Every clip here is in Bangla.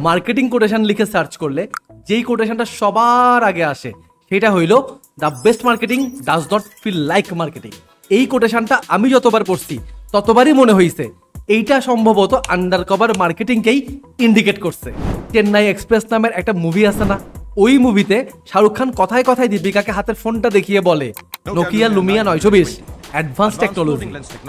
মার্কেটিং কোটেশন লিখে সার্চ করলে যেই কোটেশনটা সবার আগে আসে সেটা হইলো the best marketing does not feel like marketing. এই কোটেশনটা আমি যতবার পড়ছি ততবারই মনে হয়েছে এইটা সম্ভবত আন্ডারকভার মার্কেটিংকেই ইন্ডিকেট করছে। চেন্নাই এক্সপ্রেস নামের একটা মুভি আছে না, ওই মুভিতে শাহরুখ খান কথায় কথায় দীপিকাকে হাতের ফোনটা দেখিয়ে বলে নোকিয়া লুমিয়া 920 অ্যাডভান্স টেকনোলজি।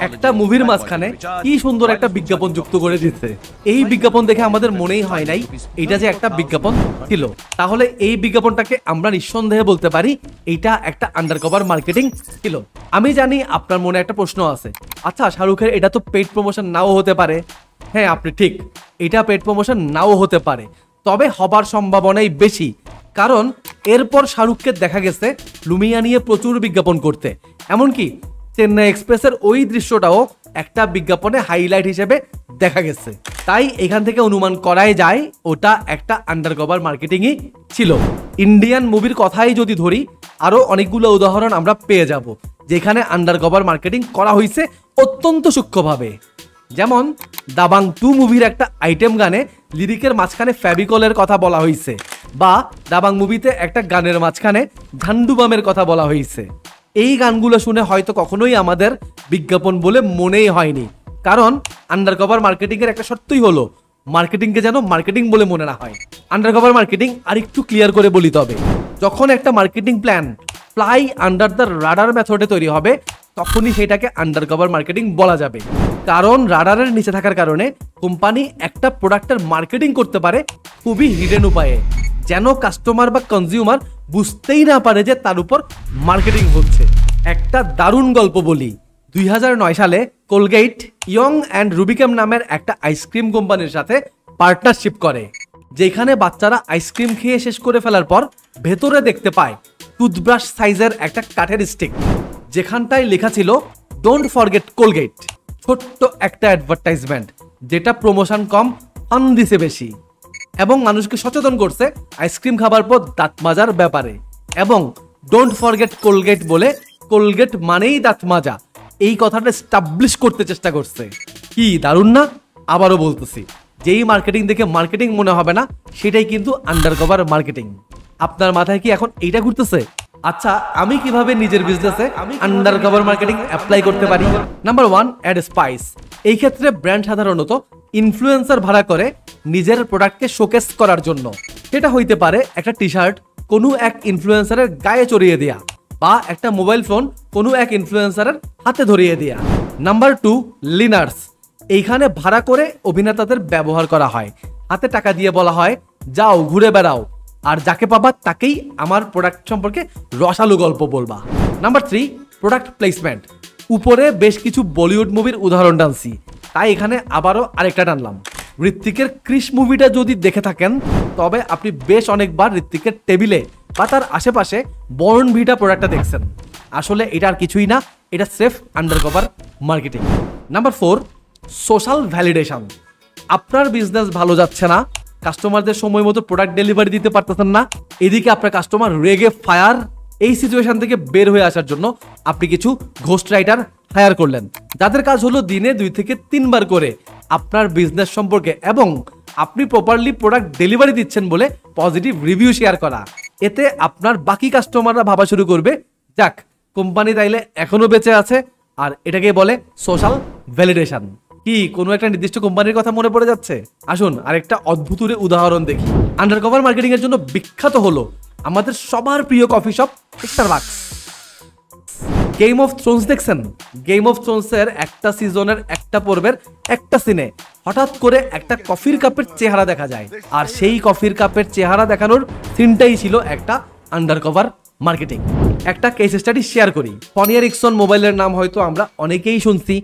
একটা মুভির মাঝখানে কি সুন্দর একটা বিজ্ঞাপন যুক্ত করে দিচ্ছে। এই বিজ্ঞাপন দেখে আমাদের মনেই হয় নাই এটা যে একটা বিজ্ঞাপন ছিল। তাহলে এই বিজ্ঞাপনটাকে আমরা নিঃসন্দেহে বলতে পারি এইটা একটা আন্ডারকভার মার্কেটিং ছিল। আমি জানি আপনার মনে একটা প্রশ্ন আছে, আচ্ছা শাহরুখের এটা তো পেইড প্রমোশন নাও হতে পারে। হ্যাঁ আপনি ঠিক, এটা পেইড প্রমোশন নাও হতে পারে, তবে হবার সম্ভাবনাই বেশি। কারণ এরপর শাহরুখকে দেখা গেছে লুমিয়া নিয়ে প্রচুর বিজ্ঞাপন করতে, এমনকি চেন্নাই এক্সপ্রেসের ওই দৃশ্যটাও একটা বিজ্ঞাপনে হাইলাইট হিসেবে দেখা গেছে। তাই এখান থেকে অনুমান করাই যায় ওটা একটা আন্ডারকভার মার্কেটিংই ছিল। ইন্ডিয়ান মুভির কথাই যদি ধরি আরো অনেকগুলো উদাহরণ আমরা পেয়ে যাব যেখানে আন্ডারকভার মার্কেটিং করা হয়েছে অত্যন্ত সূক্ষ্মভাবে। যেমন দাবাং 2 মুভির একটা আইটেম গানে লিরিকের মাঝখানে ফেভিকলের কথা বলা হয়েছে, বা দাবাং মুভিতে একটা গানের মাঝখানে ঝান্ডুবামের কথা বলা হয়েছে। এই গানগুলো শুনে হয়তো কখনোই আমাদের বিজ্ঞাপন বলে মনেই হয়নি, কারণ আন্ডারকভার মার্কেটিং এর একটা শর্তই হলো মার্কেটিংকে যেন মার্কেটিং বলে মনে না হয়। আন্ডারকভার মার্কেটিং আর একটু ক্লিয়ার করে বলি, তবে যখন একটা marketing plan fly under the radar মেথডে তৈরি হবে তখনই সেটাকে আন্ডারকভার মার্কেটিং বলা যাবে। কারণ রাডারের নিচে থাকার কারণে কোম্পানি একটা প্রোডাক্টের মার্কেটিং করতে পারে খুবই হিডেন উপায়ে, যেন কাস্টমার বা কনজিউমার বুঝতেই না পারে যে তার উপর মার্কেটিং হচ্ছে। একটা দারুণ গল্প বলি। 2009 সালে কোলগেট ইয়ং অ্যান্ড রুবিকাম নামের একটা আইসক্রিম কোম্পানির সাথে পার্টনারশিপ করে, যেখানে বাচ্চারা আইসক্রিম খেয়ে শেষ করে ফেলার পর ভেতরে দেখতে পায় টুথব্রাশ সাইজের একটা কাঠের স্টিক, যেখানটায় লেখা ছিল ডোন্ট ফরগেট কোলগেট। ছোট্ট একটা অ্যাডভার্টাইজমেন্ট যেটা প্রমোশন কম, ফান দিছে বেশি, এবং মানুষকে সচেতন করছে আইসক্রিম খাবার পর দাঁত মাজার ব্যাপারে। এবং ডোন্ট ফরগেট কোলগেট বলে কোলগেট মানেই দাঁত মাজা এই কথাটা এস্টাবলিশ করতে চেষ্টা করছে। কি দারুণ না? আবারও বলতেছি, যেই মার্কেটিং দেখে মার্কেটিং মনে হবে না সেটাই কিন্তু আন্ডারকভার মার্কেটিং। আপনার মাথায় কি এখন এইটা ঘুরতেছে? আচ্ছা, আমি কিভাবে নিজের বিজনেসে আন্ডারকভার মার্কেটিং অ্যাপ্লাই করতে পারি? Number 1, add spice. এই ক্ষেত্রে ব্র্যান্ড সাধারণত ইনফ্লুয়েন্সার ভাড়া করে নিজের প্রোডাক্টকে শোকেস করার জন্য। সেটা হইতে পারে একটা টি শার্ট কোনো এক ইনফ্লুয়েন্সারের গায়ে চড়িয়ে দেয়া, বা একটা মোবাইল ফোন কোনো এক ইনফ্লুয়েন্সারের হাতে ধরিয়ে দেয়া। নাম্বার 2, লিনার্স। এইখানে ভাড়া করে অভিনেতাদের ব্যবহার করা হয়, হাতে টাকা দিয়ে বলা হয় যাও ঘুরে বেড়াও, আর যাকে পাবা তাকেই আমার প্রোডাক্ট সম্পর্কে রসালো গল্প বলবা। Number 3, product placement. উপরে বেশ কিছু বলিউড মুভির উদাহরণ টানছি, তাই এখানে আবারও আরেকটা টানলাম। ঋত্বিকের ক্রিশ মুভিটা যদি দেখে থাকেন তবে আপনি বেশ অনেকবার ঋত্বিকের টেবিলে বা তার আশেপাশে বর্নভিটা প্রোডাক্টটা দেখছেন। আসলে এটা আর কিছুই না, এটা safe undercover marketing. Number 4, social validation. আপনার বিজনেস ভালো যাচ্ছে না, কাস্টমারদের সময় মতো প্রোডাক্ট ডেলিভারি দিতে পারতেছেন না, এদিকে আপনার কাস্টমার রেগে ফায়ার। এই সিচুয়েশন থেকে বের হয়ে আসার জন্য আপনি কিছু ঘোস্ট রাইটার হায়ার করলেন, যাদের কাজ হলো দিনে 2 থেকে 3 বার করে আপনার বিজনেস সম্পর্কে এবং আপনি প্রপারলি প্রোডাক্ট ডেলিভারি দিচ্ছেন বলে পজিটিভ রিভিউ শেয়ার করা। এতে আপনার বাকি কাস্টমাররা ভাবা শুরু করবে যাক কোম্পানি তাইলে এখনো বেঁচে আছে, আর এটাকে বলে সোশ্যাল ভ্যালিডেশন। কি কোনো একটা নির্দিষ্ট কোম্পানির কথা মনে পড়ে যাচ্ছে? আসুন আরেকটা অদ্ভুত উদাহরণ দেখি। আন্ডারকভার মার্কেটিং এর জন্য বিখ্যাত হলো আমাদের সবার প্রিয় coffee shop Starbucks. Game of Thrones দেখছেন? গেম অফ থ্রোনস এর একটা সিজনের একটা পর্বের একটা সিনে হঠাৎ করে একটা কফির কাপের চেহারা দেখা যায়, আর সেই কফির কাপের চেহারা দেখানোর সিনটাই ছিল একটা আন্ডারকভার মার্কেটিং। একটা কেস স্টাডি শেয়ার করি। সনি এরিকসন মোবাইলের নাম হয়তো আমরা অনেকেই শুনছি।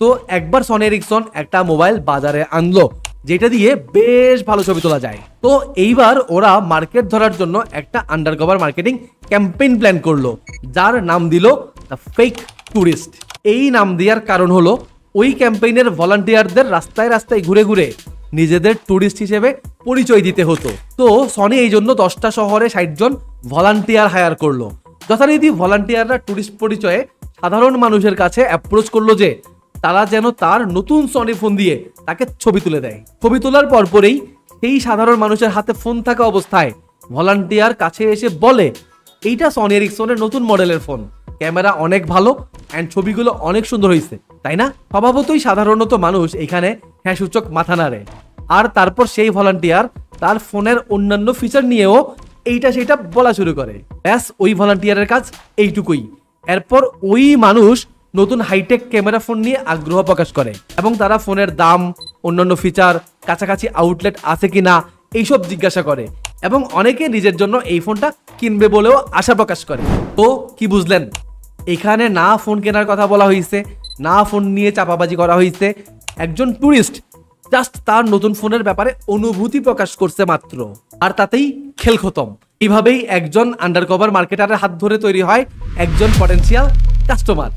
তো একবার সনি এরিকসন একটা মোবাইল বাজারে আনলো যেটা দিয়ে বেশ ভালো ছবি তোলা যায়। তো এইবার ওরা মার্কেট ধরার জন্য একটা আন্ডারকভার মার্কেটিং ক্যাম্পেইন প্ল্যান করলো, যার নাম দিল দ্য ফেক টুরিস্ট। এই নাম দেওয়ার কারণ হলো ওই ক্যাম্পেইনের ভলান্টিয়ারদের রাস্তায় রাস্তায় ঘুরে ঘুরে নিজেদের টুরিস্ট হিসেবে পরিচয় দিতে হতো। তো সনি এই জন্য 10টা শহরে 60 জন ভলান্টিয়ার হায়ার করলো। যথারীতি ভলান্টিয়াররা টুরিস্ট পরিচয়ে সাধারণ মানুষের কাছে অ্যাপ্রোচ করলো যে তারা যেন তার নতুন সনি ফোন দিয়ে তাকে ছবি তুলে দেয়। ছবি তোলার পরপরেই সেই সাধারণ মানুষের হাতে ফোন থাকা অবস্থায় ভলান্টিয়ার কাছে এসে বলে এইটা সনি এরিকসনের নতুন মডেলের ফোন, ক্যামেরা অনেক ভালো অ্যান্ড ছবিগুলো অনেক সুন্দর হয়েছে, তাই না? স্বভাবতই সাধারণত মানুষ এখানে হ্যাঁ সূচক মাথা নাড়ে। আর তারপর সেই ভলান্টিয়ার তার ফোনের অন্যান্য ফিচার নিয়েও এইটা সেটা বলা শুরু করে। ব্যাস, ওই ভলান্টিয়ারের কাজ এইটুকুই। এরপর ওই মানুষ নতুন হাইটেক ক্যামেরা ফোন নিয়ে আগ্রহ প্রকাশ করে এবং তারা ফোনের দাম, অন্যান্য ফিচার, কাছাকাছি আউটলেট আছে কিনা এইসব জিজ্ঞাসা করে এবং অনেকে নিজের জন্য এই ফোনটা কিনবে বলেও আশা প্রকাশ করে। তো কি বুঝলেন? এখানে না ফোন কেনার কথা বলা হয়েছে, না ফোন নিয়ে চাপাবাজি করা হয়েছে। একজন টুরিস্ট জাস্ট তার নতুন ফোনের ব্যাপারে অনুভূতি প্রকাশ করছে মাত্র, আর তাতেই খেল খতম। এইভাবেই একজন আন্ডারকভার মার্কেটারের হাত ধরে তৈরি হয় একজন পটেনশিয়াল কাস্টমার।